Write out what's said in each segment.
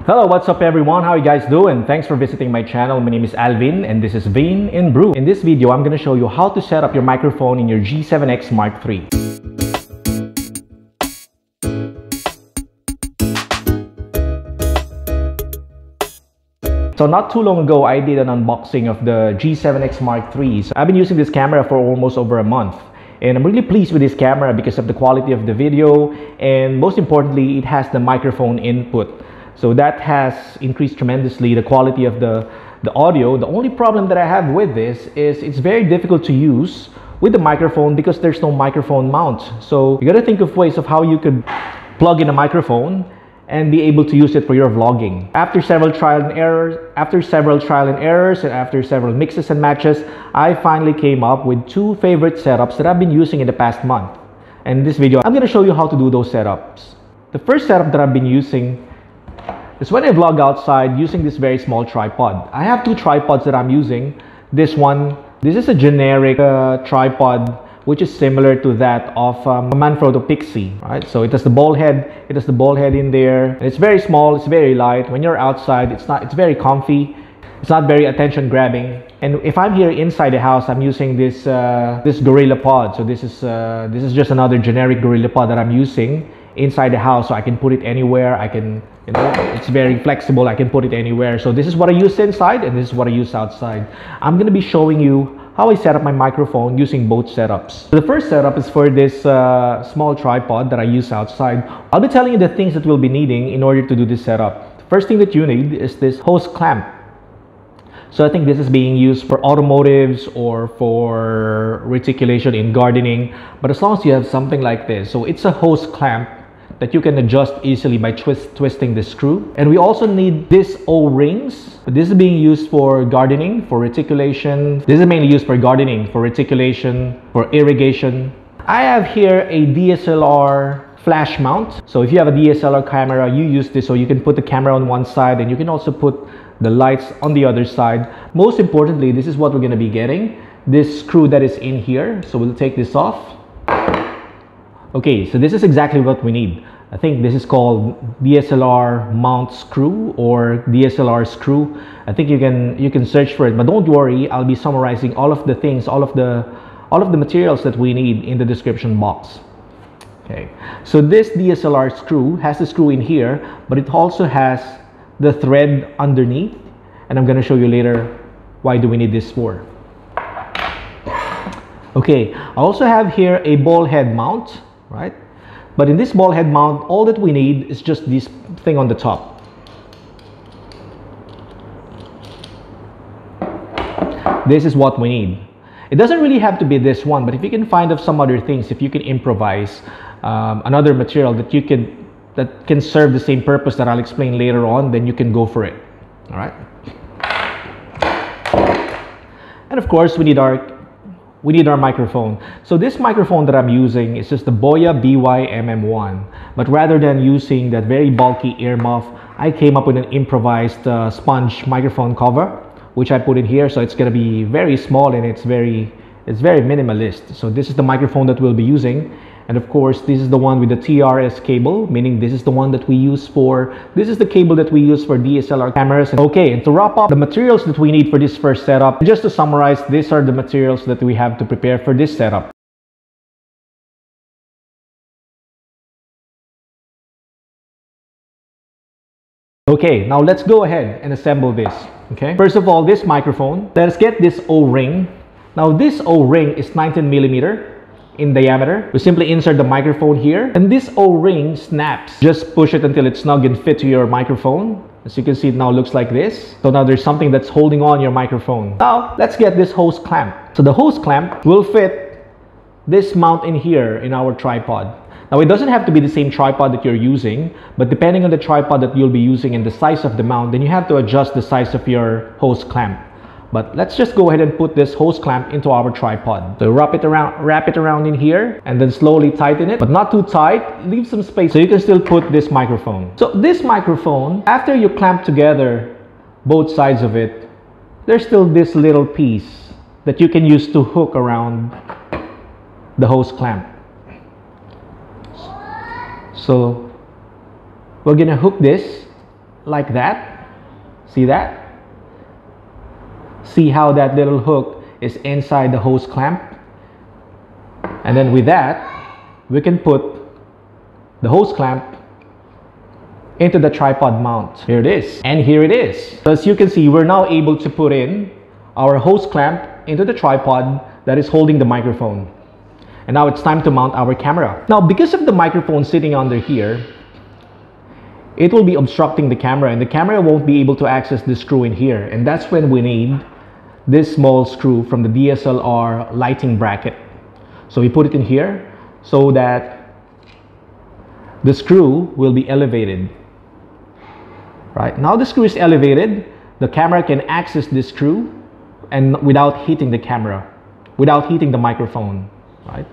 Hello, what's up everyone? How you guys doing? Thanks for visiting my channel. My name is Alvin and this is Vin in Broome. In this video, I'm going to show you how to set up your microphone in your G7X Mark III. So not too long ago, I did an unboxing of the G7X Mark III. So I've been using this camera for almost over a month. And I'm really pleased with this camera because of the quality of the video. And most importantly, it has the microphone input. So that has increased tremendously the quality of the audio. The only problem that I have with this is it's very difficult to use with the microphone because there's no microphone mount. So you got to think of ways of how you could plug in a microphone and be able to use it for your vlogging. After several trial and errors, and after several mixes and matches, I finally came up with two favorite setups that I've been using in the past month. And in this video, I'm going to show you how to do those setups. The first setup that I've been using is when I vlog outside using this very small tripod. I have two tripods that I'm using. This is a generic tripod which is similar to that of a Manfrotto Pixie, right? So it has the ball head, in there, and it's very small, it's very light. When you're outside, it's very comfy, it's not very attention grabbing. And if I'm here inside the house, I'm using this this Gorilla Pod. So this is just another generic Gorilla Pod that I'm using inside the house, so I can put it anywhere. I can, it's very flexible, I can put it anywhere. So this is what I use inside and this is what I use outside. I'm going to be showing you how I set up my microphone using both setups. So the first setup is for this small tripod that I use outside. I'll be telling you the things that we'll be needing in order to do this setup. The first thing that you need is this hose clamp. So I think this is being used for automotives or for reticulation in gardening. But as long as you have something like this, so it's a hose clamp that you can adjust easily by twisting the screw. And we also need this O-rings. This is being used for gardening, for reticulation. This is mainly used for gardening, for reticulation, for irrigation. I have here a DSLR flash mount. So if you have a DSLR camera, you use this so you can put the camera on one side and you can also put the lights on the other side. Most importantly, this is what we're going to be getting. This screw that is in here. So we'll take this off. Okay, so this is exactly what we need. I think this is called DSLR mount screw or DSLR screw. I think you can search for it, but don't worry, I'll be summarizing all of the things, all of the materials that we need in the description box. Okay, so this DSLR screw has the screw in here, but it also has the thread underneath, and I'm going to show you later why do we need this for. Okay, I also have here a ball head mount, right? But in this ball head mount, all that we need is just this thing on the top. This is what we need. It doesn't really have to be this one, but if you can find of some other things, if you can improvise another material that can serve the same purpose that I'll explain later on, then you can go for it. All right. And of course, we need our microphone. So this microphone that I'm using is just the Boya BY-MM1. But rather than using that very bulky earmuff, I came up with an improvised sponge microphone cover, which I put in here. So it's going to be very small and it's very minimalist. So this is the microphone that we'll be using. And of course, this is the one with the TRS cable, meaning this is the one that we use for, this is the cable that we use for DSLR cameras. Okay, and to wrap up the materials that we need for this first setup, just to summarize, these are the materials that we have to prepare for this setup. Okay, now let's go ahead and assemble this. Okay, first of all, this microphone, let's get this O-ring. Now this O-ring is 19mm in diameter. We simply insert the microphone here and this O-ring snaps. Just push it until it's snug and fit to your microphone. As you can see, it now looks like this. So now there's something that's holding on your microphone. Now let's get this hose clamp. So the hose clamp will fit this mount in here in our tripod. Now it doesn't have to be the same tripod that you're using, but depending on the tripod that you'll be using and the size of the mount, then you have to adjust the size of your hose clamp. But let's just go ahead and put this hose clamp into our tripod. So wrap it around in here and then slowly tighten it, but not too tight. Leave some space so you can still put this microphone. So this microphone, after you clamp together both sides of it, there's still this little piece that you can use to hook around the hose clamp. So we're gonna hook this like that. See that? See how that little hook is inside the hose clamp? And then with that, we can put the hose clamp into the tripod mount. Here it is. And here it is. So as you can see, we're now able to put in our hose clamp into the tripod that is holding the microphone. And now it's time to mount our camera. Now, because of the microphone sitting under here, it will be obstructing the camera, and the camera won't be able to access the screw in here. And that's when we need this small screw from the DSLR lighting bracket. So we put it in here so that the screw will be elevated. Right now, the screw is elevated. The camera can access this screw and without hitting the camera, without hitting the microphone. Right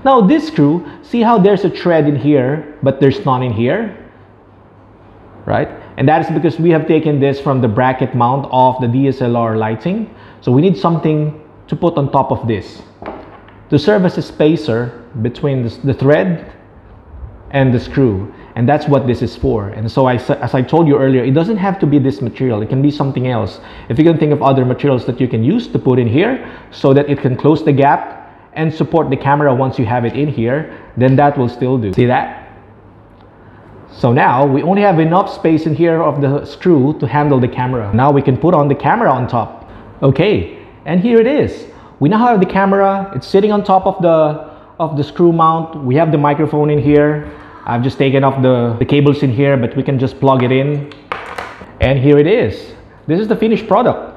now, this screw, see how there's a thread in here, but there's none in here, right? And that is because we have taken this from the bracket mount of the DSLR lighting. So we need something to put on top of this to serve as a spacer between the thread and the screw. And that's what this is for. And so as I told you earlier, it doesn't have to be this material. It can be something else. If you can think of other materials that you can use to put in here so that it can close the gap and support the camera once you have it in here, then that will still do. See that? So now we only have enough space in here of the screw to handle the camera. Now we can put on the camera on top. Okay, and here it is. We now have the camera. It's sitting on top of the screw mount. We have the microphone in here. I've just taken off the cables in here, but we can just plug it in. And here it is. This is the finished product.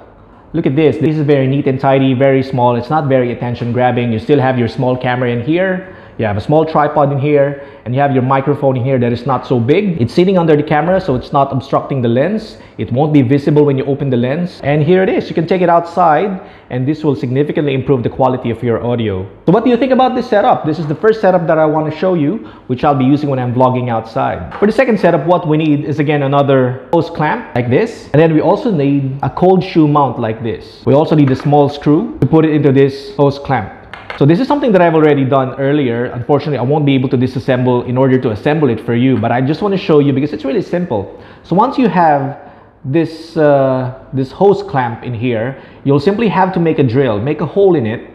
Look at this. This is very neat and tidy, very small. It's not very attention grabbing. You still have your small camera in here. You have a small tripod in here, and you have your microphone in here that is not so big. It's sitting under the camera, so it's not obstructing the lens. It won't be visible when you open the lens. And here it is. You can take it outside, and this will significantly improve the quality of your audio. So what do you think about this setup? This is the first setup that I want to show you, which I'll be using when I'm vlogging outside. For the second setup, what we need is again another hose clamp like this. And then we also need a cold shoe mount like this. We also need a small screw to put it into this hose clamp. So this is something that I've already done earlier. Unfortunately, I won't be able to disassemble in order to assemble it for you, but I just want to show you because it's really simple. So once you have this this hose clamp in here, you'll simply have to make a drill, make a hole in it,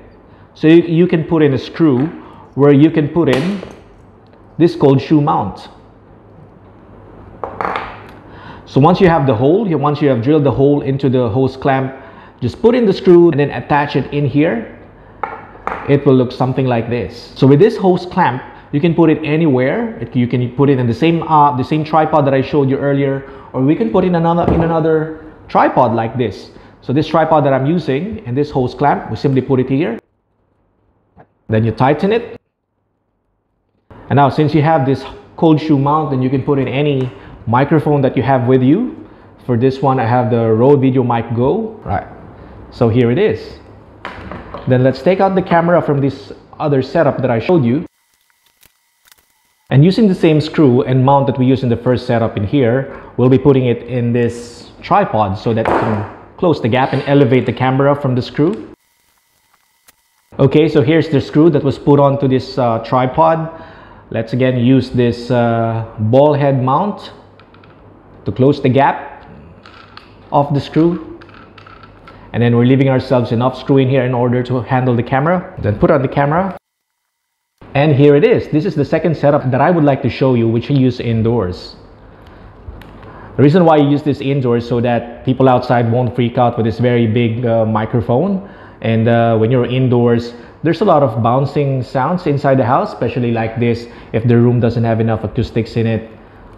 so you can put in a screw where you can put in this cold shoe mount. So once you have the hole, once you have drilled the hole into the hose clamp, just put in the screw and then attach it in here. It will look something like this. So with this hose clamp, you can put it anywhere. You can put it in the same tripod that I showed you earlier, or we can put it in another tripod like this. So this tripod that I'm using and this hose clamp, we simply put it here. Then you tighten it. And now since you have this cold shoe mount, then you can put in any microphone that you have with you. For this one, I have the Rode Video Mic Go. Right. So here it is. Then let's take out the camera from this other setup that I showed you. And using the same screw and mount that we used in the first setup in here, we'll be putting it in this tripod so that it can close the gap and elevate the camera from the screw. Okay, so here's the screw that was put onto this tripod. Let's again use this ball head mount to close the gap of the screw. And then we're leaving ourselves enough screw in here in order to handle the camera. Then put on the camera. And here it is. This is the second setup that I would like to show you, which I use indoors. The reason why I use this indoors so that people outside won't freak out with this very big microphone. And when you're indoors, there's a lot of bouncing sounds inside the house, especially like this, if the room doesn't have enough acoustics in it.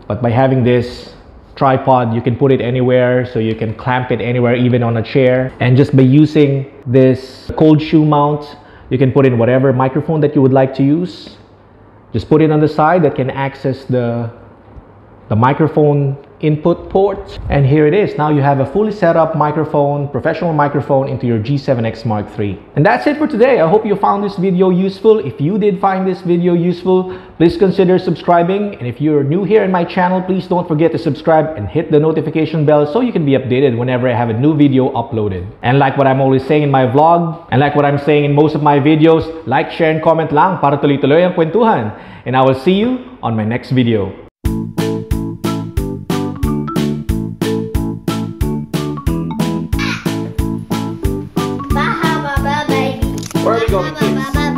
But by having this tripod, you can put it anywhere, so you can clamp it anywhere, even on a chair. And just by using this cold shoe mount, you can put in whatever microphone that you would like to use. Just put it on the side that can access the microphone input port. And here it is. Now you have a fully set up microphone, professional microphone into your G7X Mark III. And that's it for today. I hope you found this video useful. If you did find this video useful, please consider subscribing. And if you're new here in my channel, please don't forget to subscribe and hit the notification bell so you can be updated whenever I have a new video uploaded. And like what I'm always saying in my vlog, and like what I'm saying in most of my videos, like, share, and comment lang para tuloy-tuloy ang kwentuhan. And I will see you on my next video. Where are we going, kids?